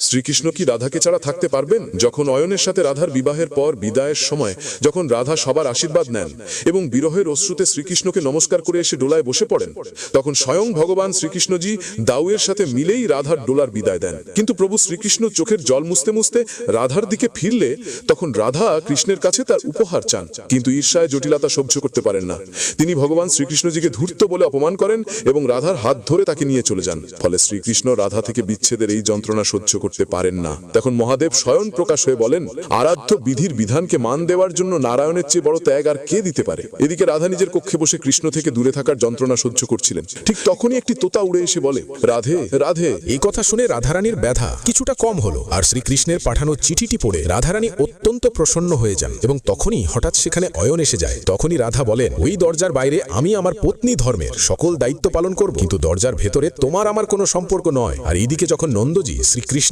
শ্রীকৃষ্ণ কি রাধাকে ছাড়া থাকতে পারবেন? যখন অয়নের সাথে রাধার বিবাহের পর বিদায়ের সময় যখন রাধা সবার আশীর্বাদ নেন এবং বিরহের অশ্রুতে শ্রীকৃষ্ণকে নমস্কার করে এসে ডোলায় বসে পড়েন, তখন স্বয়ং ভগবান শ্রীকৃষ্ণজি দাউয়ের সাথে মিলেই রাধার ডোলার বিদায় দেন। কিন্তু প্রভু শ্রীকৃষ্ণ চোখের জল মুছতে মুছতে রাধার দিকে ফিরলে তখন রাধা কৃষ্ণের কাছে তার উপহার চান, কিন্তু ঈর্ষায় জটিলতা সহ্য করতে পারেন না। তিনি ভগবান শ্রীকৃষ্ণজিকে ধূর্ত বলে অপমান করেন এবং রাধার হাত ধরে তাকে নিয়ে চলে যান। ফলে শ্রীকৃষ্ণ রাধা থেকে বিচ্ছেদের এই যন্ত্রণা সহ্য করতে পারেন না। তখন মহাদেব স্বয়ং প্রকাশ হয়ে বলেন, আরাধ্য বিধির বিধানকে মান দেওয়ার জন্য নারায়ণের চেয়ে বড় ত্যাগ আর কে দিতে পারে। এদিকে রাধা নিজের কক্ষে বসে কৃষ্ণ থেকে দূরে থাকার যন্ত্রণা সহ্য করছিলেন। ঠিক তখনই একটি তোতা উড়ে এসে বলে, রাধে রাধে। এই কথা শুনে রাধারানীর ব্যথা কিছুটা কম হলো, আর শ্রীকৃষ্ণের পাঠানো চিঠিটি পড়ে রাধারানী অত্যন্ত প্রসন্ন হয়ে যান। এবং তখনই হঠাৎ সেখানে অয়ন এসে যায়। তখনই রাধা বলেন, ওই দরজার বাইরে আমি আমার পত্নী ধর্মের সকল দায়িত্ব পালন করব, কিন্তু দরজার ভেতরে তোমার আমার কোনো সম্পর্ক নয়। আর এইদিকে যখন নন্দজি শ্রীকৃষ্ণ